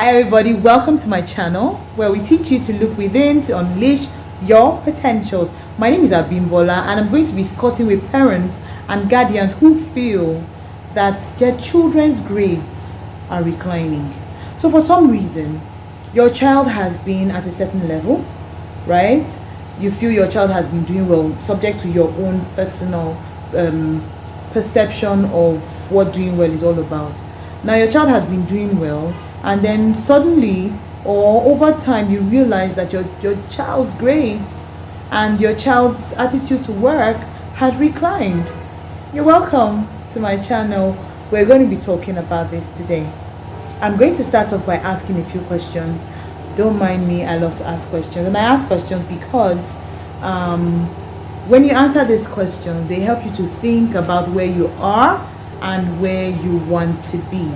Hi everybody, welcome to my channel where we teach you to look within to unleash your potentials. My name is Abimbola and I'm going to be discussing with parents and guardians who feel that their children's grades are declining. So for some reason, your child has been at a certain level, right? You feel your child has been doing well, subject to your own personal perception of what doing well is all about. Now your child has been doing well, and then suddenly or over time you realize that your child's grades and your child's attitude to work had reclined. You're welcome to my channel. We're going to be talking about this today. I'm going to start off by asking a few questions. Don't mind me, I love to ask questions, and I ask questions because when you answer these questions, they help you to think about where you are and where you want to be.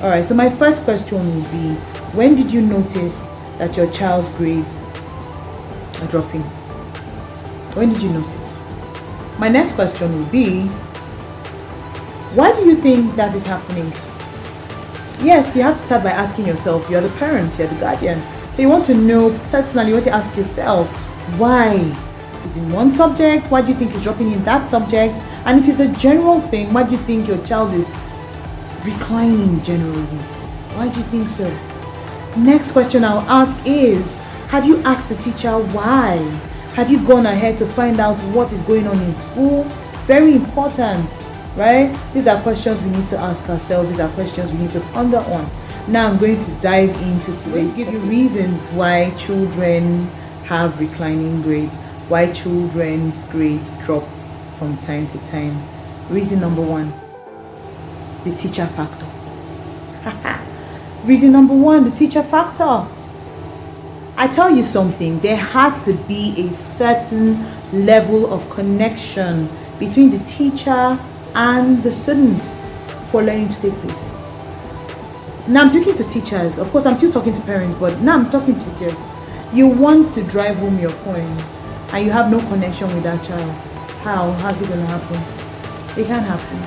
All right, so my first question will be, when did you notice that your child's grades are dropping? When did you notice? My next question will be, why do you think that is happening? Yes, you have to start by asking yourself. You're the parent, you're the guardian. So you want to know personally, you want to ask yourself, why? Is it one subject? Why do you think it's dropping in that subject? And if it's a general thing, why do you think your child is reclining generally? Why do you think so? Next question I'll ask is, have you asked the teacher why? Have you gone ahead to find out what is going on in school? Very important, right? These are questions we need to ask ourselves. These are questions we need to ponder on. Now I'm going to dive into today's give you reasons why children have reclining grades, why children's grades drop from time to time. Reason number one, the teacher factor. Reason number one, the teacher factor. I tell you something, there has to be a certain level of connection between the teacher and the student for learning to take place. Now I'm talking to teachers. Of course, I'm still talking to parents, but now I'm talking to teachers. You want to drive home your point and you have no connection with that child. How's it going to happen? It can't happen.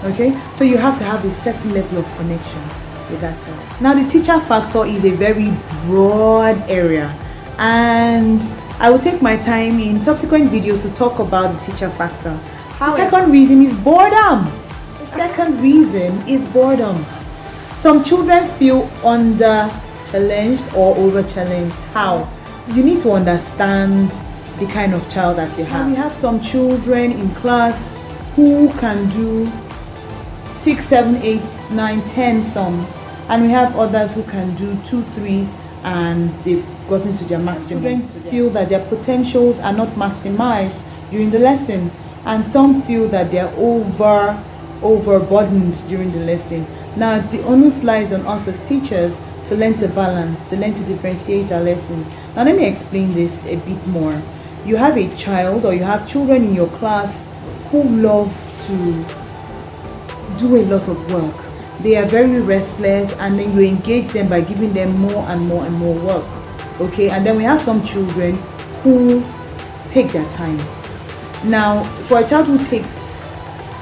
Okay, so you have to have a certain level of connection with that child. Now the teacher factor is a very broad area, and I will take my time in subsequent videos to talk about the teacher factor. The second reason is boredom. The second reason is boredom. Some children feel under challenged or over challenged. How? You need to understand the kind of child that you have. We have some children in class who can do 6, 7, 8, 9, 10 sums, and we have others who can do 2, 3, and they've gotten to their maximum. Children feel that their potentials are not maximized during the lesson, and some feel that they're overburdened during the lesson. Now the onus lies on us as teachers to learn to balance, to learn to differentiate our lessons. Now let me explain this a bit more. You have a child, or you have children in your class who love to do a lot of work. They are very restless, and then you engage them by giving them more and more and more work. Okay, and then we have some children who take their time. Now for a child who takes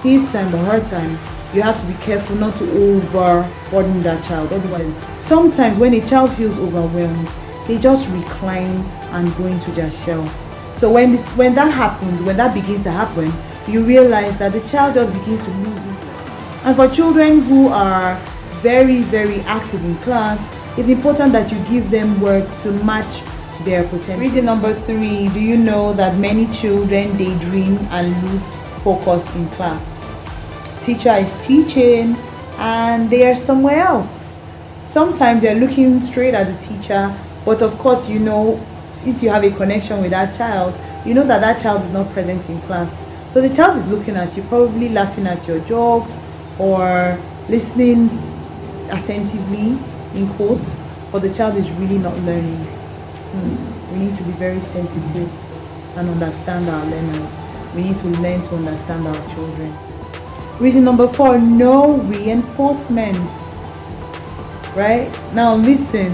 his time or her time, you have to be careful not to overburden that child. Otherwise, sometimes when a child feels overwhelmed, they just recline and go into their shell. So when that happens, when that begins to happen, you realize that the child just begins to lose it. And for children who are very, very active in class, it's important that you give them work to match their potential. Reason number 3, do you know that many children daydream and lose focus in class? Teacher is teaching and they are somewhere else. Sometimes they're looking straight at the teacher, but of course, you know, since you have a connection with that child, you know that that child is not present in class. So the child is looking at you, probably laughing at your jokes or listening attentively, in quotes, but the child is really not learning. We need to be very sensitive and understand our learners. We need to learn to understand our children. Reason number 4, no reinforcement. Right? Now listen,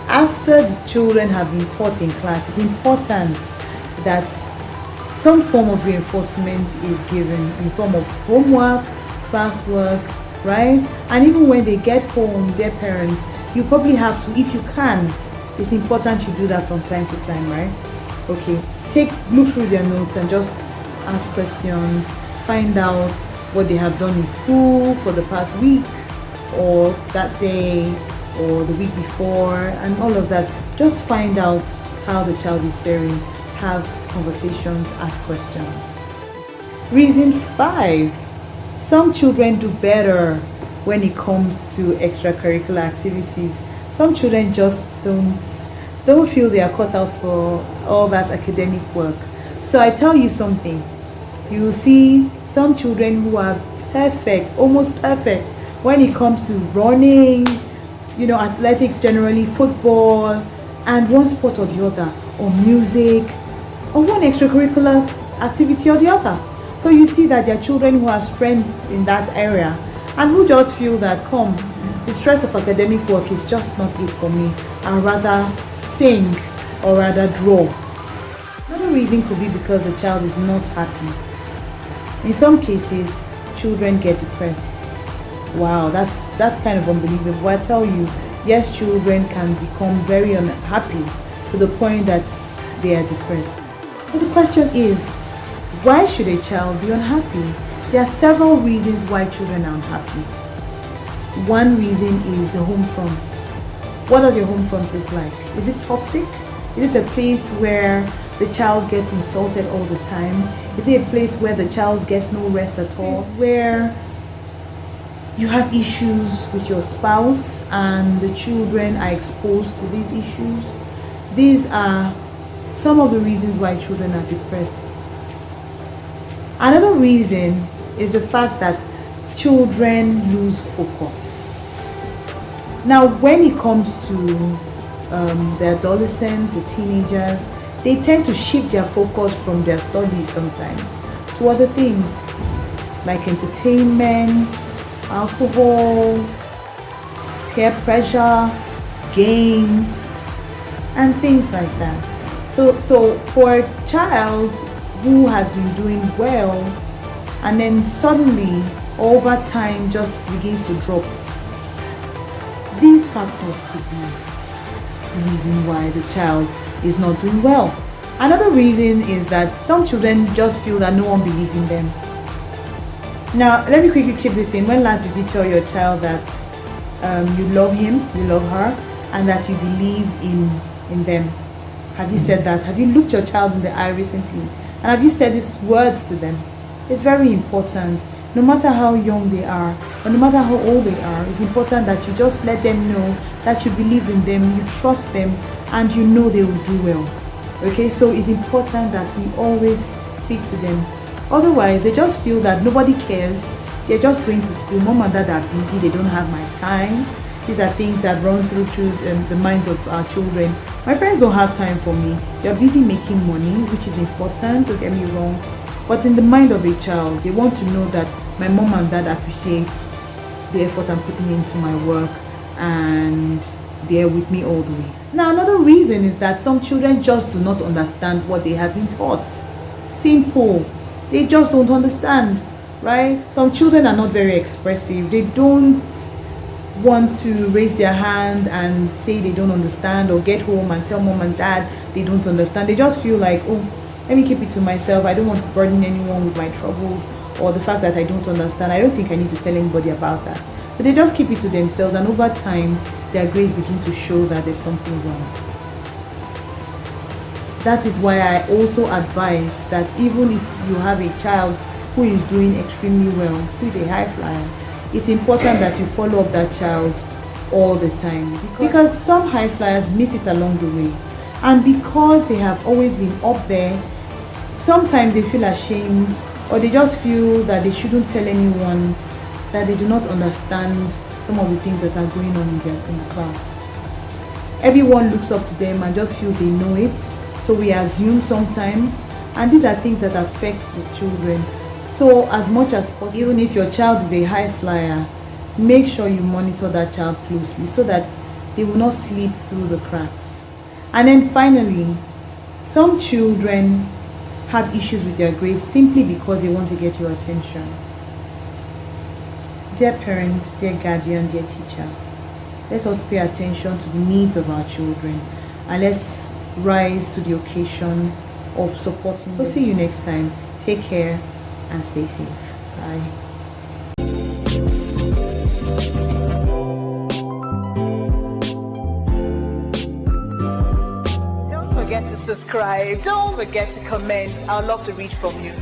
after the children have been taught in class, it's important that some form of reinforcement is given in form of homework, classwork, right? And even when they get home, their parents, you probably have to, if you can, it's important you do that from time to time, right? Okay, look through their notes and just ask questions, find out what they have done in school for the past week or that day or the week before and all of that. Just find out how the child is faring, have conversations, ask questions. Reason 5, some children do better when it comes to extracurricular activities. Some children just don't feel they are cut out for all that academic work. So I tell you something, you will see some children who are perfect, almost perfect, when it comes to running, athletics generally, football, and one sport or the other, or music, or one extracurricular activity or the other. So you see that there are children who have strengths in that area and who just feel that, the stress of academic work is just not it for me. I'd rather sing or rather draw. Another reason could be because the child is not happy. In some cases, children get depressed. Wow, that's kind of unbelievable. I tell you, yes, children can become very unhappy to the point that they are depressed. But the question is, why should a child be unhappy? There are several reasons why children are unhappy. One reason is the home front. What does your home front look like? Is it toxic? Is it a place where the child gets insulted all the time? Is it a place where the child gets no rest at all? Where you have issues with your spouse and the children are exposed to these issues? These are some of the reasons why children are depressed. Another reason is the fact that children lose focus. Now, when it comes to the adolescents, the teenagers, they tend to shift their focus from their studies sometimes to other things like entertainment, alcohol, peer pressure, games, and things like that. So for a child who has been doing well and then suddenly over time just begins to drop, these factors could be the reason why the child is not doing well. Another reason is that some children just feel that no one believes in them. Now, let me quickly chip this in. When last did you tell your child that you love him, you love her, and that you believe in them? Have you said that? Have you looked your child in the eye recently? And have you said these words to them? It's very important. No matter how young they are, or no matter how old they are, it's important that you just let them know that you believe in them, you trust them, and you know they will do well. Okay, so it's important that we always speak to them. Otherwise, they just feel that nobody cares. They're just going to school. Mom and dad are busy. They don't have my time. These are things that run through the minds of our children. My parents don't have time for me. They're busy making money, which is important, don't get me wrong. But in the mind of a child, they want to know that my mom and dad appreciates the effort I'm putting into my work and they're with me all the way. Now, another reason is that some children just do not understand what they have been taught. Simple. They just don't understand, right? Some children are not very expressive. They don't want to raise their hand and say they don't understand, or get home and tell mom and dad they don't understand. They just feel like, let me keep it to myself. I don't want to burden anyone with my troubles or the fact that I don't understand. I don't think I need to tell anybody about that. So they just keep it to themselves, and over time their grades begin to show that there's something wrong. That is why I also advise that even if you have a child who is doing extremely well, who is a high flyer, it's important that you follow up that child all the time, because some high flyers miss it along the way, and because they have always been up there, sometimes they feel ashamed, or they just feel that they shouldn't tell anyone, that they do not understand some of the things that are going on in the class. Everyone looks up to them and just feels they know it, so we assume sometimes, and these are things that affect the children. So as much as possible, even if your child is a high flyer, make sure you monitor that child closely so that they will not slip through the cracks. And then finally, some children have issues with their grades simply because they want to get your attention. Dear parent, dear guardian, dear teacher, let us pay attention to the needs of our children and let's rise to the occasion of supporting them. So see you next time. Take care and stay safe. Bye. Don't forget to subscribe. Don't forget to comment. I'd love to read from you.